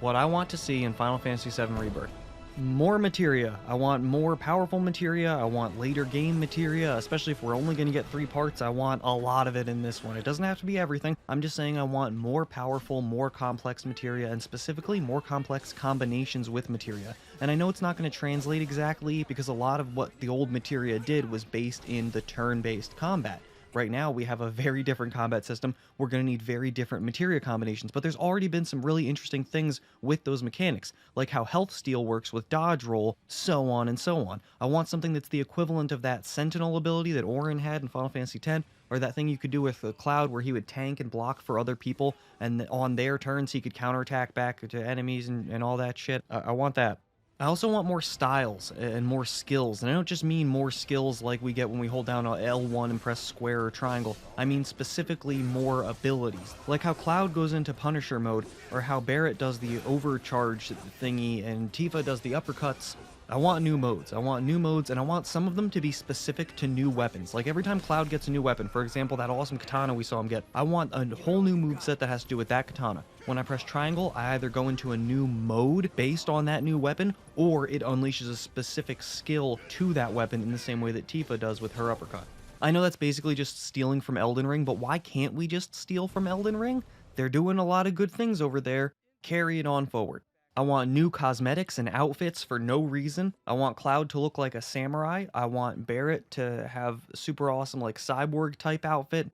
what I want to see in Final Fantasy VII Rebirth. More materia. I want more powerful materia. I want later game materia, especially if we're only going to get 3 parts. I want a lot of it in this one. It doesn't have to be everything. I'm just saying I want more powerful, more complex materia, and specifically more complex combinations with materia. And I know it's not going to translate exactly because a lot of what the old materia did was based in the turn-based combat. Right now, we have a very different combat system. We're going to need very different materia combinations, but there's already been some really interesting things with those mechanics, like how health steal works with dodge roll, so on and so on. I want something that's the equivalent of that Sentinel ability that Auron had in Final Fantasy X, or that thing you could do with Cloud where he would tank and block for other people, and on their turns he could counterattack back to enemies and all that shit. I want that. I also want more styles and more skills, and I don't just mean more skills like we get when we hold down L1 and press square or triangle. I mean specifically more abilities, like how Cloud goes into Punisher mode, or how Barrett does the overcharge thingy and Tifa does the uppercuts. I want new modes, and I want some of them to be specific to new weapons. Like every time Cloud gets a new weapon, for example that awesome katana we saw him get, I want a whole new moveset that has to do with that katana. When I press triangle, I either go into a new mode based on that new weapon, or it unleashes a specific skill to that weapon in the same way that Tifa does with her uppercut. I know that's basically just stealing from Elden Ring, but why can't we just steal from Elden Ring? They're doing a lot of good things over there. Carry it on forward. I want new cosmetics and outfits for no reason. I want Cloud to look like a samurai. I want Barrett to have super awesome like cyborg type outfit.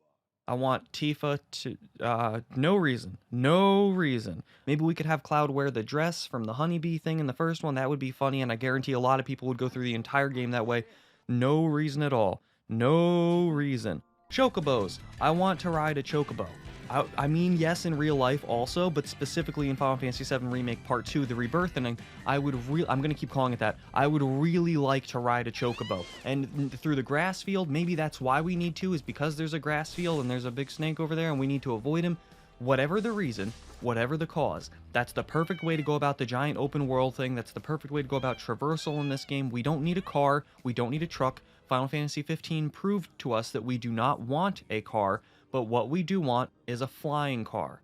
I want Tifa to, no reason. Maybe we could have Cloud wear the dress from the honeybee thing in the first one. That would be funny, and I guarantee a lot of people would go through the entire game that way. No reason at all. No reason. Chocobos. I want to ride a chocobo. I mean, yes, in real life also, but specifically in Final Fantasy VII Remake Part 2, the Rebirth ending, I'm gonna keep calling it that. I would really like to ride a chocobo. And through the grass field, maybe that's why we need to, is because there's a grass field and there's a big snake over there and we need to avoid him. Whatever the reason, whatever the cause, that's the perfect way to go about the giant open world thing. That's the perfect way to go about traversal in this game. We don't need a car. We don't need a truck. Final Fantasy 15 proved to us that we do not want a car, but what we do want is a flying car.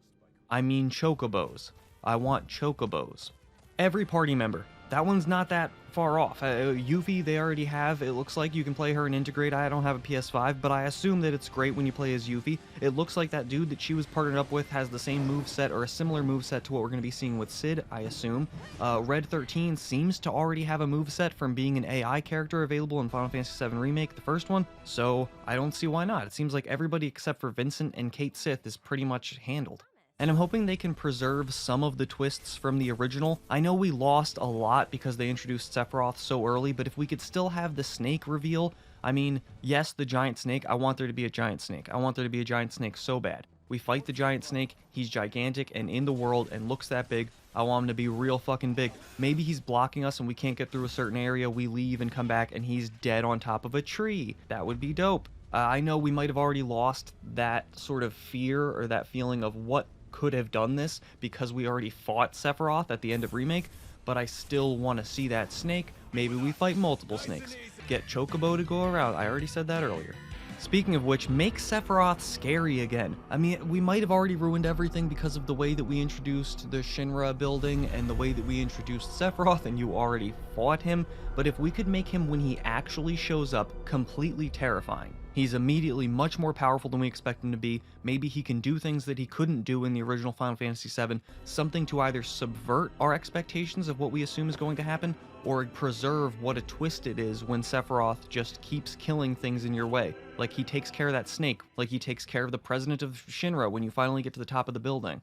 I mean chocobos. I want chocobos. Every party member. That one's not that far off. Yuffie, they already have. It looks like you can play her in Integrate. I don't have a PS5, but I assume that it's great when you play as Yuffie. It looks like that dude that she was partnered up with has the same moveset or a similar moveset to what we're going to be seeing with Cid, I assume. Red 13 seems to already have a moveset from being an AI character available in Final Fantasy VII Remake, the first one, so I don't see why not. It seems like everybody except for Vincent and Cait Sith is pretty much handled. And I'm hoping they can preserve some of the twists from the original. I know we lost a lot because they introduced Sephiroth so early, but if we could still have the snake reveal, I mean, yes, the giant snake, I want there to be a giant snake. I want there to be a giant snake so bad. We fight the giant snake, he's gigantic and in the world and looks that big. I want him to be real fucking big. Maybe he's blocking us and we can't get through a certain area, we leave and come back and he's dead on top of a tree. That would be dope. I know we might have already lost that sort of fear or that feeling of what could have done this because we already fought Sephiroth at the end of Remake, but I still want to see that snake. Maybe we fight multiple snakes. Get Chocobo to go around. I already said that earlier. Speaking of which, make Sephiroth scary again. I mean, we might have already ruined everything because of the way that we introduced the Shinra building and the way that we introduced Sephiroth and you already fought him, but if we could make him when he actually shows up completely terrifying. He's immediately much more powerful than we expect him to be. Maybe he can do things that he couldn't do in the original Final Fantasy VII, something to either subvert our expectations of what we assume is going to happen, or preserve what a twist it is when Sephiroth just keeps killing things in your way. Like he takes care of that snake, like he takes care of the president of Shinra when you finally get to the top of the building.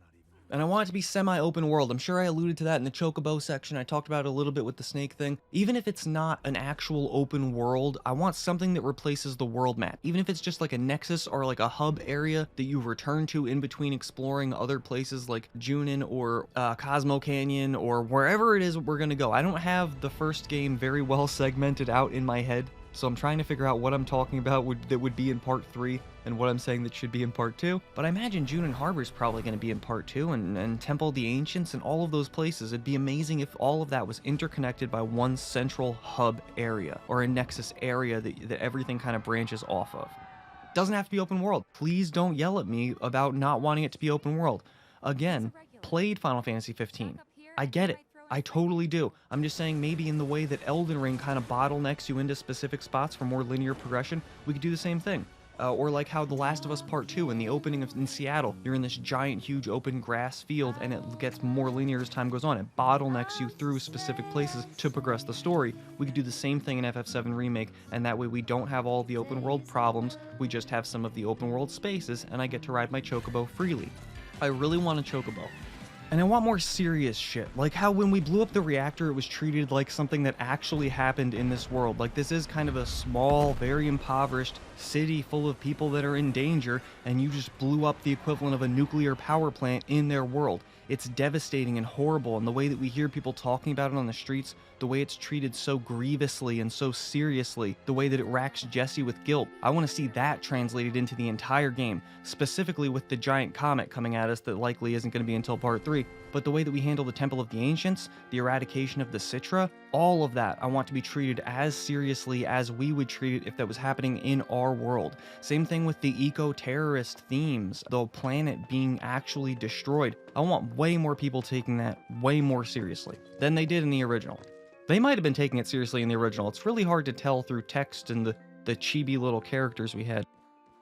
And I want it to be semi-open world. I'm sure I alluded to that in the Chocobo section. I talked about it a little bit with the snake thing. Even if it's not an actual open world, I want something that replaces the world map. Even if it's just like a nexus or like a hub area that you return to in between exploring other places like Junin or Cosmo Canyon or wherever it is we're gonna go. I don't have the first game very well segmented out in my head, so I'm trying to figure out what I'm talking about that would be in part 3 and what I'm saying that should be in part 2. But I imagine Junin Harbor's probably going to be in part 2 and Temple of the Ancients and all of those places. It'd be amazing if all of that was interconnected by one central hub area or a nexus area that everything kind of branches off of. Doesn't have to be open world. Please don't yell at me about not wanting it to be open world. Again, played Final Fantasy 15. I get it. I totally do. I'm just saying maybe in the way that Elden Ring kind of bottlenecks you into specific spots for more linear progression, we could do the same thing. Or like how The Last of Us Part 2 in the opening in Seattle, you're in this giant, huge open grass field and it gets more linear as time goes on. It bottlenecks you through specific places to progress the story. We could do the same thing in FF7 Remake, and that way we don't have all the open world problems, we just have some of the open world spaces, and I get to ride my chocobo freely. I really want a chocobo. And I want more serious shit, like how when we blew up the reactor it was treated like something that actually happened in this world. Like this is kind of a small, very impoverished city full of people that are in danger, and you just blew up the equivalent of a nuclear power plant in their world. It's devastating and horrible, and the way that we hear people talking about it on the streets, the way it's treated so grievously and so seriously, the way that it racks Jesse with guilt, I want to see that translated into the entire game, specifically with the giant comet coming at us that likely isn't going to be until part 3, but the way that we handle the Temple of the Ancients, the eradication of the Citra, all of that I want to be treated as seriously as we would treat it if that was happening in our world. Same thing with the eco-terrorist themes, the planet being actually destroyed. I want way more people taking that way more seriously than they did in the original. They might have been taking it seriously in the original. It's really hard to tell through text and the chibi little characters we had.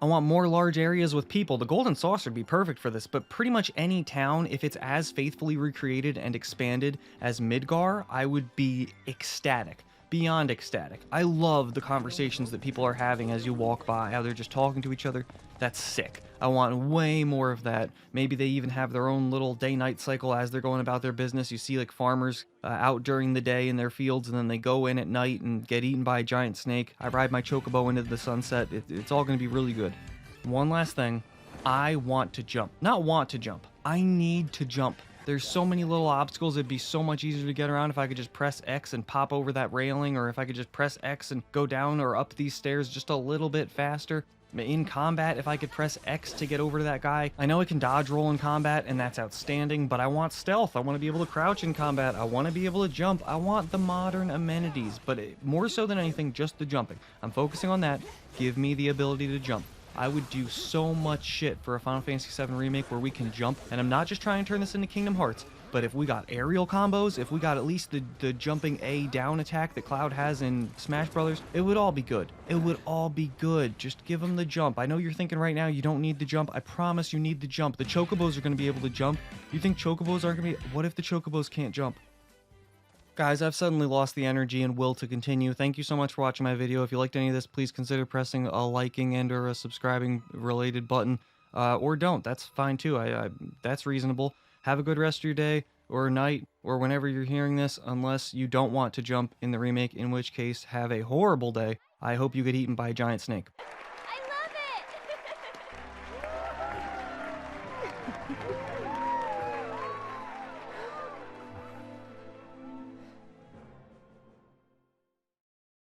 I want more large areas with people. The Golden Saucer would be perfect for this, but pretty much any town, if it's as faithfully recreated and expanded as Midgar, I would be ecstatic. Beyond ecstatic. I love the conversations that people are having as you walk by, how they're just talking to each other. That's sick. I want way more of that. Maybe they even have their own little day-night cycle as they're going about their business. You see like farmers out during the day in their fields, and then they go in at night and get eaten by a giant snake. I ride my chocobo into the sunset. It's all going to be really good. One last thing. I want to jump. Not want to jump. I need to jump. There's so many little obstacles, it'd be so much easier to get around if I could just press X and pop over that railing, or if I could just press X and go down or up these stairs just a little bit faster. In combat, if I could press X to get over to that guy. I know I can dodge roll in combat, and that's outstanding, but I want stealth. I want to be able to crouch in combat. I want to be able to jump. I want the modern amenities, but more so than anything, just the jumping. I'm focusing on that. Give me the ability to jump. I would do so much shit for a Final Fantasy VII Remake where we can jump, and I'm not just trying to turn this into Kingdom Hearts, but if we got aerial combos, if we got at least the jumping A down attack that Cloud has in Smash Brothers, it would all be good. It would all be good. Just give them the jump. I know you're thinking right now you don't need the jump. I promise you need the jump. The chocobos are going to be able to jump. You think chocobos aren't going to be... What if the chocobos can't jump? Guys, I've suddenly lost the energy and will to continue. Thank you so much for watching my video. If you liked any of this, please consider pressing a liking and or a subscribing related button. Or don't. That's fine too. That's reasonable. Have a good rest of your day or night or whenever you're hearing this, unless you don't want to jump in the remake, in which case have a horrible day. I hope you get eaten by a giant snake.